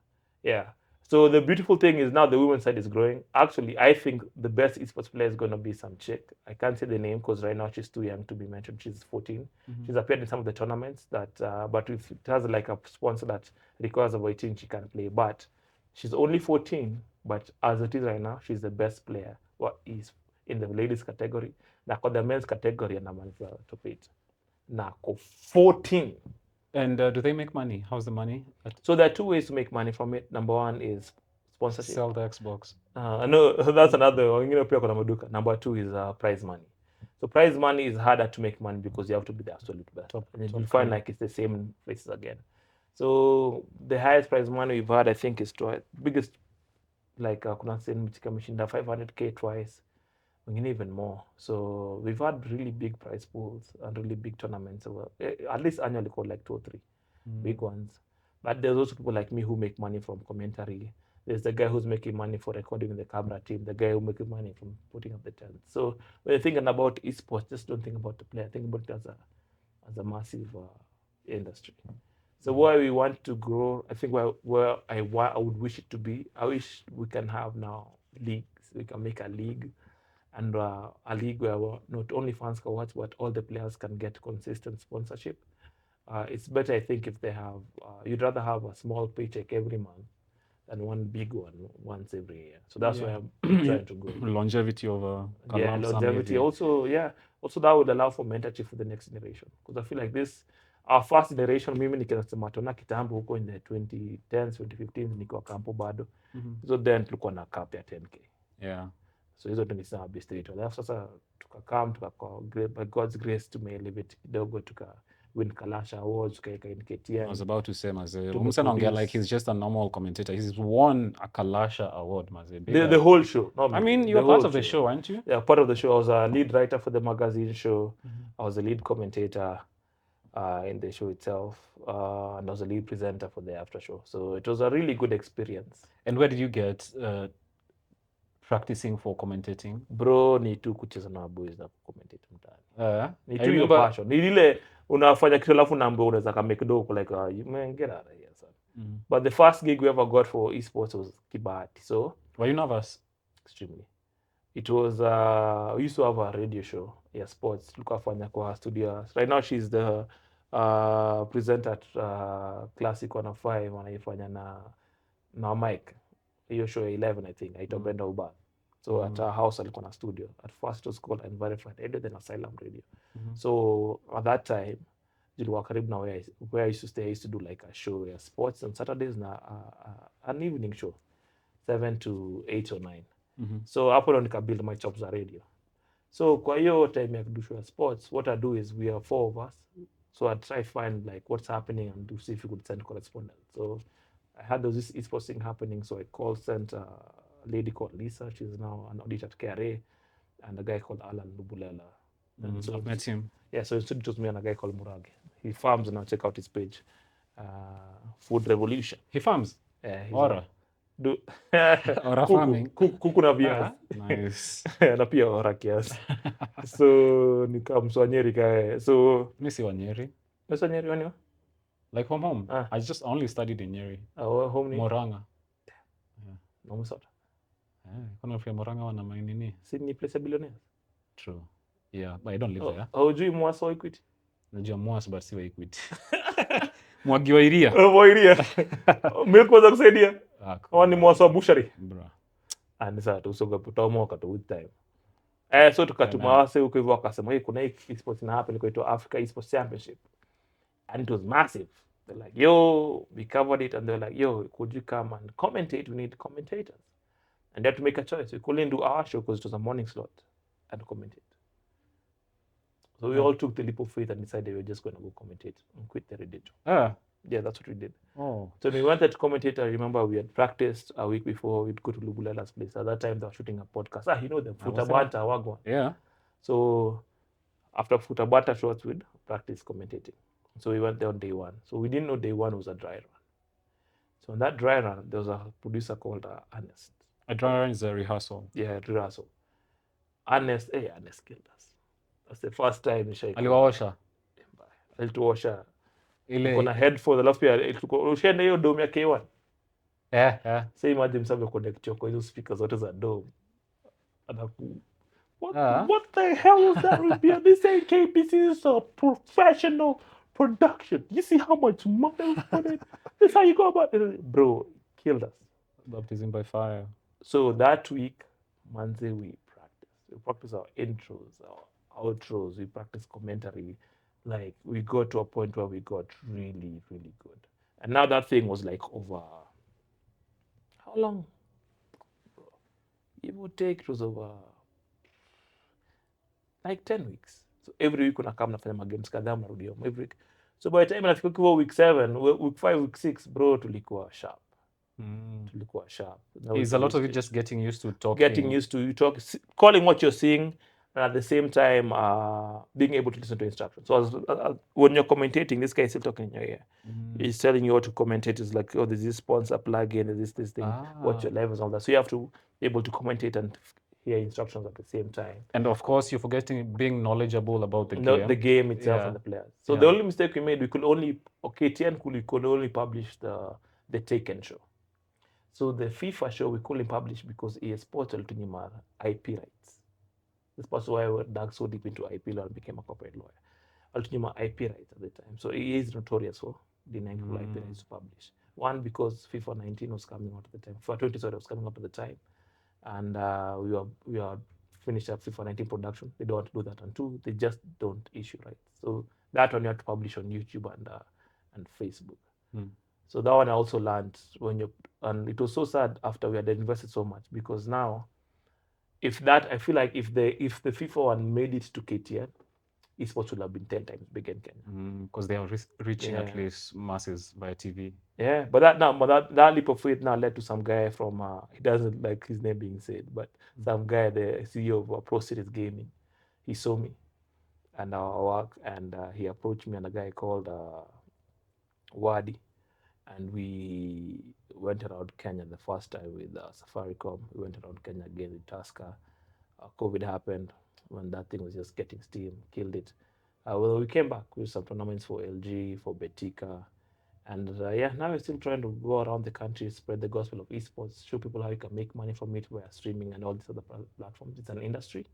Yeah. So the beautiful thing is now the women's side is growing. Actually, I think the best esports player is going to be some chick. I can't say the name because right now she's too young to be mentioned. She's 14. She's appeared in some of the tournaments but if it has like a sponsor that requires about 18, she can play. But she's only 14. But as it is right now, she's the best player. What is in the ladies category? Na kwa the men's category and I'm top 8. Na 14.
And do they make money? How's the money?
So there are two ways to make money from it. Number one is sponsorship.
Sell the Xbox.
No, that's another. Number two is prize money. So prize money is harder to make money because you have to be the absolute best. And you'll find like it's the same places again. So the highest prize money we've had, I think, is biggest. Like kuna mshinda 500k twice, wengine even more. So we've had really big prize pools and really big tournaments over, at least annually called like 2 or 3 big ones. But there's also people like me who make money from commentary. There's the guy who's making money for recording the camera team, the guy who making money from putting up the tent. So when you're thinking about esports, just don't think about the player. Think about it as a massive industry. So where we want to grow, I think where I would wish it to be, I wish we can have now leagues. We can make a league, and a league where not only fans can watch, but all the players can get consistent sponsorship. It's better, I think, if they have. You'd rather have a small paycheck every month than one big one once every year. So that's why I'm trying to grow.
Longevity of a
Yeah, longevity. Also, that would allow for mentorship for the next generation. Because I feel like our first generation, mimi nikisema tuna kitambo huko in the 2010s, 2015s nikiwa kampo bado. So then tulikuwa na cap ya 10k.
Yeah.
So hizo ndio nisema best rate. Alafu sasa tukakam by God's grace tumeelevate kidogo win Kalasha Awards, tukaeka in KTN.
I was about to say, maze, ongea like he's just a normal commentator. He's won a Kalasha Award, maze.
The whole show.
I mean, you were part of the show, aren't you?
Yeah, part of the show. I was a lead writer for the magazine show. I was a lead commentator in the show itself. And I was a lead presenter for the after show. So it was a really good experience.
And where did you get practicing for commentating?
Bro, ni tu kucheza na boys na commentate mtaani. Ni tu your passion. Ni ile unafanya kitu alafu naambiwa unaweza ka make dough like man, get out of here, son. But the first gig we ever got for esports was Kibati. So
were you nervous?
Extremely. It was we used to have a radio show, sports. Tukafanya kwa studio. Right now she's the presenter at Classic 105 wanaifanya na Mike. Hiyo show 11 I think. Aitwa Brenda Uba. So at our house alikuwa na studio. At first it was called Environment Radio, then Asylum Radio. So at that time, jilikuwa karibu na where I used to stay. I used to do like a show, sports on Saturdays na an evening show, 7 to 8 or 9. So hapo ndo nikabuild my chops za radio. So kwa hiyo time ya kudu show ya sports, what I do is we are 4 of us. So I try find like what's happening and to see if we could send correspondents. So I had this esports thing happening, so I sent a lady called Lisa. She's now an auditor at KRA, and a guy called Alan Lubulela.
So I've met him.
Yeah, so it was me and a guy called Murage. He farms, and I'll check out his page. Food Revolution.
He farms?
Yeah.
Ora.
Ora farming. Kuku na viazi.
Nice.
Na pia ora kiasi. So nikamswa Nyeri kae. So
mimi si wa Nyeri.
Mimi Nyeri wani?
Like home. I just only studied in Nyeri.
Home ni
Moranga.
Yeah. No sort.
Kuna pia Moranga wana nini?
Si ni place billionaires.
True. Yeah, but I don't live there.
Haujui Mwasa wa Equity?
Najua Mwasa but si wa Equity. Mwagi wa Iria.
Wa Iria. Mimi kwanza kusaidia. Ni Mwasa wa Bushari.
Bro.
And sasa tusoga putomoka to with time. So tukatuma wase huko hivyo akasema kuna esports na happen kwa Africa Esports Championship. And it was massive. They're like, yo, we covered it. And they're like, yo, could you come and commentate? We need commentators. And they had to make a choice. We couldn't do our show because it was a morning slot and commentate. So we all took the leap of faith and decided we were just going to go commentate and quit the radio. Yeah, that's what we did.
Oh.
So when we wanted to commentate, I remember we had practiced a week before. We'd go to Lubulela's place. At that time, they were shooting a podcast. The Futabata Wagwan.
Yeah.
So after Futabata shots, we'd practice commentating. So we went there on day 1. So we didn't know day 1 was a dry run. So on that dry run, there was a producer called Ernest.
A dry run is a rehearsal.
Yeah, rehearsal. Ernest killed us. That's the first time
aliwaosha.
Alituosha. Kuna headphones alafu pia ushaenda hiyo dome ya K1.
Yeah.
So imagine msabe connect choko hizo speakers zote za dome. What the hell is that, Ribia? This ain't KBC, this is a professional production. You see how much money we put in? This is how you go about it. Bro, killed us.
Baptism by fire.
So that week, Monday, we practice our intros, our outros, we practice commentary. Like, we got to a point where we got really, really good. And now that thing was like over, how long? It would take, it was over like 10 weeks. So every week unakam nafanya magames kadhaa marudio every week. So by the time nafika kwa week 7, week 5, week 6, bro, tulikuwa sharp.
Is a lot of it just getting used to talking?
Getting used to you talk, calling what you're seeing, and at the same time being able to listen to instructions. So when you're commentating, this guy is still talking in your ear. He's telling you how to commentate. It's like, oh, there's this sponsor plugin, there's this thing, watch your levels, all that. So you have to be able to commentate and hear instructions at the same time.
And of course, you're forgetting being knowledgeable about the
Not
game.
the game itself
Yeah.
and the players. So the only mistake we made, we could only, we could only publish the Taken show. So the FIFA show we couldn't publish because esports walitunyima IP rights. This was why I dug so deep into IP law and became a corporate lawyer. Walitunyima IP rights at the time. So EA is notorious for denying people IP rights to publish. One, because FIFA 19 was coming out at the time. FIFA 20 was coming out at the time. And we are finished up FIFA 19 production. They don't want to do that. And two, they just don't issue rights. So that one you have to publish on YouTube and Facebook. So that one I also learned and it was so sad after we had invested so much, because now I feel like if the FIFA one made it to KTN, esports would have been 10 times bigger in Kenya.
Because they are reaching at least masses via TV.
Yeah, but that leap of faith now led to some guy from he doesn't like his name being said, but some guy, the CEO of Pro Series Gaming, he saw me and our work, and he approached me and a guy called Wadi, and we went around Kenya the first time with Safaricom. We went around Kenya again with Tusker. COVID happened when that thing was just getting steam, killed it. Well, we came back with some tournaments for LG, for Betika, and now we're still trying to go around the country, spread the gospel of esports, show people how you can make money from it via streaming and all these other platforms. It's an industry,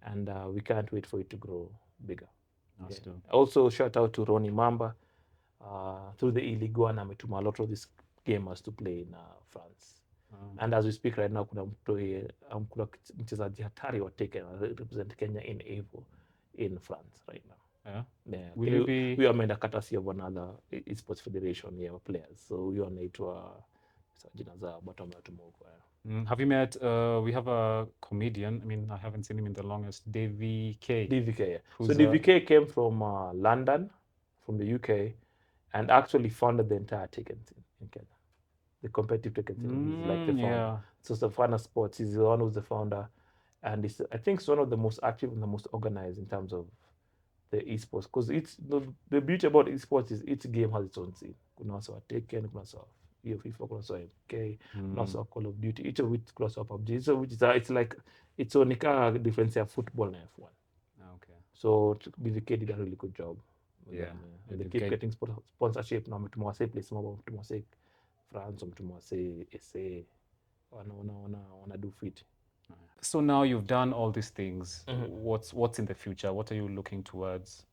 and we can't wait for it to grow bigger. Also, shout out to Ronnie Mamba. Through the E-League One, ametuma a lot of these gamers to play in France. And as we speak right now, kuna mchezaji hatari wa Taken represent Kenya in Evo in France right now.
Will you be...
We are courtesy of another esports federation here, players. So we wanaitwa jina za bottom ya tumoko.
Have you met, we have a comedian, I mean, I haven't seen him in the longest, DVK.
DVK, yeah. So DVK came from London, from the UK, and actually founded the entire Taken team in Kenya. The competitive Taken team. He's like the founder.
Yeah.
So Safana Sports, he's the one who's the founder. And I think it's one of the most active and the most organized in terms of the esports. Because it's the beauty about esports is each game has its own scene. Kuna wasa wa Taken, kuna wasa wa FIFA, kuna wasa wa MK, kuna wasa wa Call of Duty, each of which kuna wasa wa PUBG. Each of which it's like its own difference of football and F1.
Okay.
So DVK did a really good job.
Yeah.
And they keep getting sponsorship now. Mtumwase place more, mtumwase France, mtumwase SA. Wanna do fit.
So now you've done all these things. What's in the future? What are you looking towards?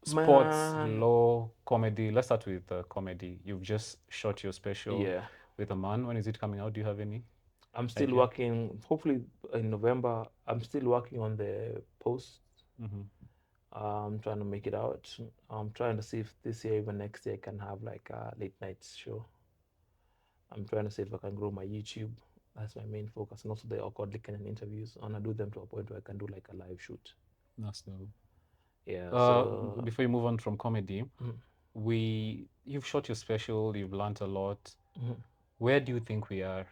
Sports, law, comedy. Let's start with comedy. You've just shot your special with a man. When is it coming out? Do you have any?
I'm still working. Hopefully in November. I'm still working on the post. I'm trying to make it out. I'm trying to see if this year, even next year, I can have like a late night show. I'm trying to see if I can grow my YouTube. That's my main focus. And also the awkwardly Kenyan interviews. I want to do them to a point where I can do like a live shoot.
That's dope.
Yeah.
Before you move on from comedy, you've shot your special, you've learned a lot. Where do you think we are?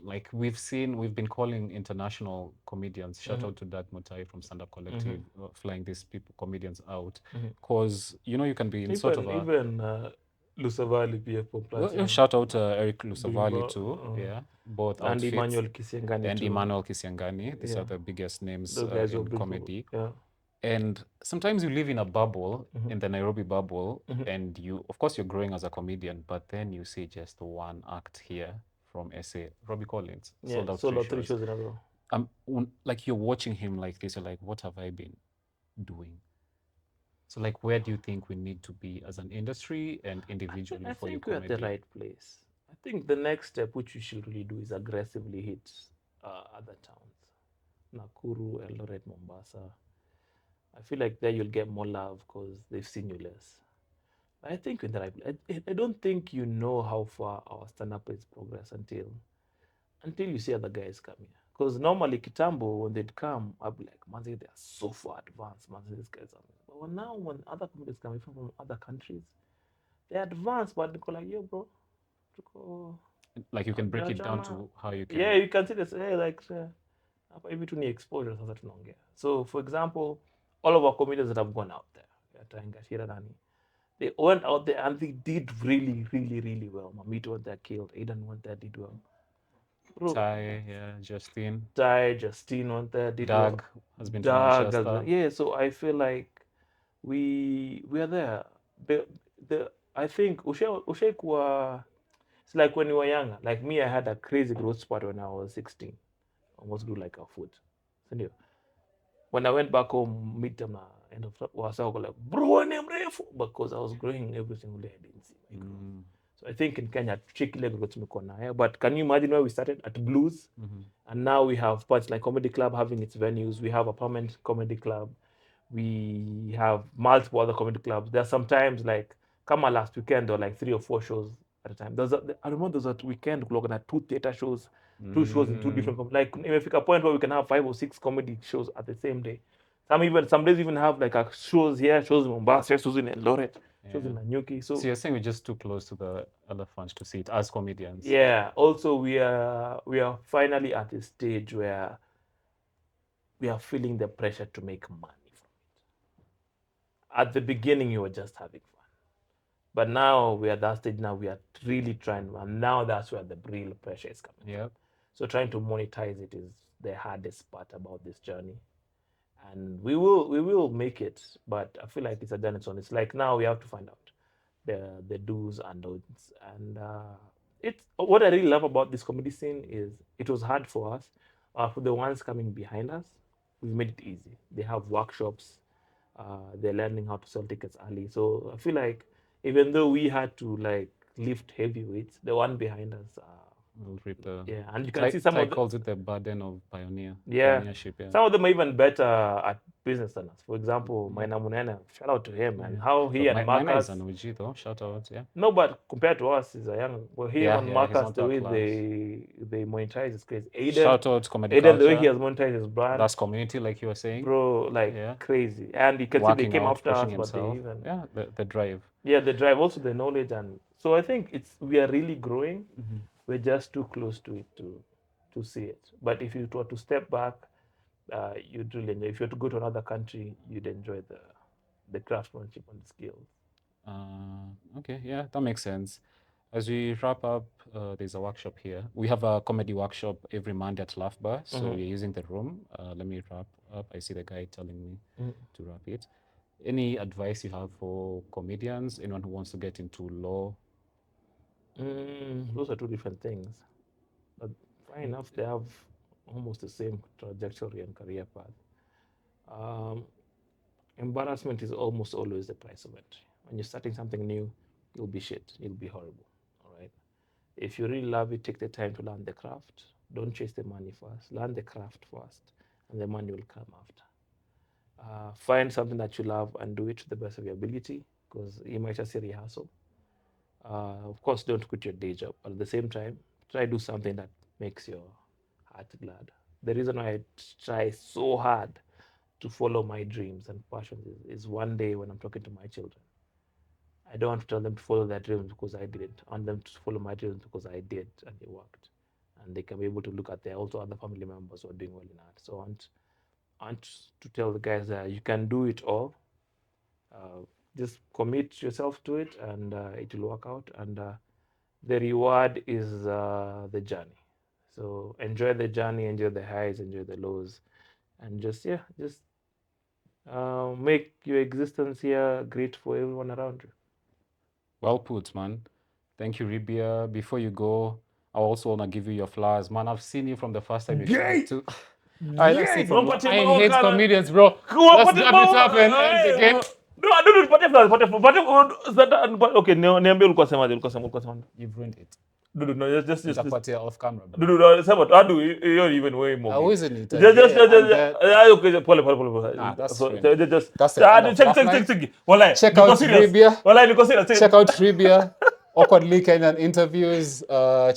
Like we've been calling international comedians, shout out to Dad Mutai from Stand Up Collective, flying these comedians out, because you can be in sort of
even Lusavali PF
shout out to Eric Lusavali too, both
and
outfits,
Emmanuel Kisiangani
and Emmanuel Kisiangani. These are the biggest names in comedy. And sometimes you live in a bubble, in the Nairobi bubble, and of course you're growing as a comedian, but then you see just one act here from SA, Robbie Collins, sold out 3 shows
in a row.
Like you're watching him like this, you're like, what have I been doing? So like, where do you think we need to be as an industry and individually for your comedy?
I think we're at the right place. I think the next step, which we should really do, is aggressively hit other towns. Nakuru, Eldoret, Mombasa. I feel like there you'll get more love because they've seen you less. I think in the right place. I don't think you know how far our stand-up is progress until you see other guys come here. Because normally Kitambo, when they'd come, I'd be like, man, they are so far advanced, man, these guys are. But now when other comedians come from other countries, they're advanced, but they're like, yo, bro.
Like you can break it down to how you can.
Yeah, you can see this, hey, like, hapa hivi tu ni exposure sasa tunaongea. So for example, all of our comedians that have gone out there, Ngashira Nani, they went out there and they did really, really, really well. Mamito went there, killed. Aidan went there, did well. Bro,
Ty, Justine.
Justine went there, did
Doug
well.
has been to
Doug has
Manchester.
yeah, so I feel like we are there. The I think Ushe kuwa, it's like when you were younger. Like me, I had a crazy growth spurt when I was 16. Almost grew like a foot. Sindio? When I went back home, midterm na end of was like, bro, ni mrefu, because I was growing every single day. I didn't see my growth. So I think in Kenya, tricky leg got tumekuwa nayo. But can you imagine where we started at Blues, and now we have parts like Comedy Club having its venues. We have a permanent comedy club. We have multiple other comedy clubs. There are sometimes like, come last weekend, or like 3 or 4 shows at a time. I remember there's a weekend clock at 2 theater shows, 2 shows in 2 different like if a point where we can have 5 or 6 comedy shows at the same day. Some days even have like shows here, shows in Mombasa, shows in Eldoret, shows in Nanyuki. So
you're saying we're just too close to the elephant to see it as comedians.
yeah. Also, we are finally at a stage where we are feeling the pressure to make money from it. At the beginning, you were just having fun, but now we are at that stage. Now we are really trying, and now that's where the real pressure is coming.
Yeah.
So trying to monetize it is the hardest part about this journey, and we will make it. But I feel like it's a journey on. It's like now we have to find out the do's and don'ts, and it's what I really love about this comedy scene is it was hard for us. For the ones coming behind us, we've made it easy. They have workshops. They're learning how to sell tickets early. So I feel like even though we had to like lift heavy weights, the one behind us,
We'll reap the.
yeah, and you can see some of
calls it the burden of
yeah,
pioneership. Yeah.
some of them are even better at business than us. For example, Maina Munene, shout out to him and how he and
Mine
Marcus.
is an OG though. Shout out, yeah.
No, but compared to us, he's a young. Well, him and
He's
Marcus,
not
the
our
way
class.
they monetize is crazy.
Shout out Comedy
Aiden, the way
Culture.
he has monetized his brand,
That's community, like you were saying.
bro, like crazy. And you can see they came
out,
after us,
pushing
but they
himself.
even
the drive.
yeah, the drive, also the knowledge, and so I think we are really growing. We're just too close to it to see it. But if you were to step back, you'd really enjoy. If you were to go to another country, you'd enjoy the craftsmanship and the skills.
Okay, yeah, that makes sense. As we wrap up, there's a workshop here. We have a comedy workshop every Monday at Laf Lyf, so we're using the room. Let me wrap up. I see the guy telling me to wrap it. Any advice you have for comedians, anyone who wants to get into law?
Those are two different things. But fine enough, they have almost the same trajectory and career path. Embarrassment is almost always the price of entry. When you're starting something new, you'll be shit. You'll be horrible. All right. If you really love it, take the time to learn the craft. Don't chase the money first. Learn the craft first, and the money will come after. Find something that you love and do it to the best of your ability, because you might just say rehearsal. Of course, don't quit your day job, but at the same time, try to do something that makes your heart glad. The reason why I try so hard to follow my dreams and passions is one day when I'm talking to my children, I don't want to tell them to follow their dreams because I didn't. I want them to follow my dreams because I did and they worked. And they can be able to look at their also other family members who are doing well in art. So I want to tell the guys that you can do it all. Just commit yourself to it and it will work out. And the reward is the journey. So enjoy the journey, enjoy the highs, enjoy the lows, and just make your existence here great for everyone around you.
Well put, man. Thank you, Ribia. Before you go, I also want to give you your flowers. Man, I've seen you from the first time you showed to. I hate comedians, bro. Let's wrap it up and end the game.
Okay, niambie ulikuwa semaje?
You've ruined it.
No, just
Nitakupatia off camera, bro.
sema tu adu you're even way more.
How isn't it?
Okay, pole.
Nah, that's
so
ruined.
just
That's the end of Laf Lyf.
check. Wallahi.
Check out Ribia.
Wallahi niko serious.
Check out Ribia. Awkwardly Kenyan interviews.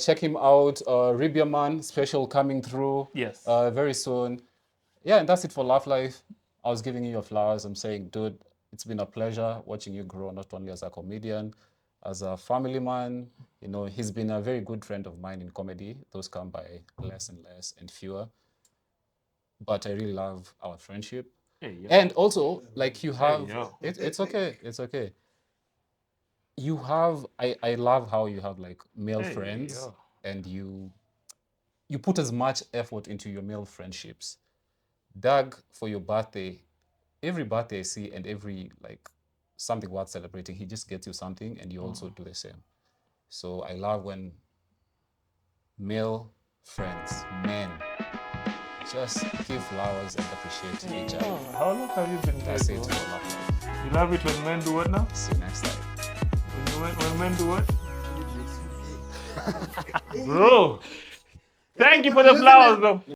Check him out. Ribia man special coming through.
Yes.
Very soon. Yeah, and that's it for Laf Lyf. I was giving you your flowers. I'm saying, dude, it's been a pleasure watching you grow, not only as a comedian, as a family man. You know, he's been a very good friend of mine in comedy. Those come by less and less and fewer. but I really love our friendship.
Hey, yo.
And also, like you have,
yo.
it's okay, it's okay. You have, I love how you have like male
Hey,
friends,
yo.
and you put as much effort into your male friendships. Doug, for your birthday, every birthday I see and every like something worth celebrating, he just gets you something, and you also do the same. So I love when male friends, men, just give flowers and appreciate each other.
Oh, how long have you been
That's
married,
it
bro?
for Laf Lyf.
You love it when men do what now?
See you next time.
When men do what? Bro, thank you for the flowers, bro.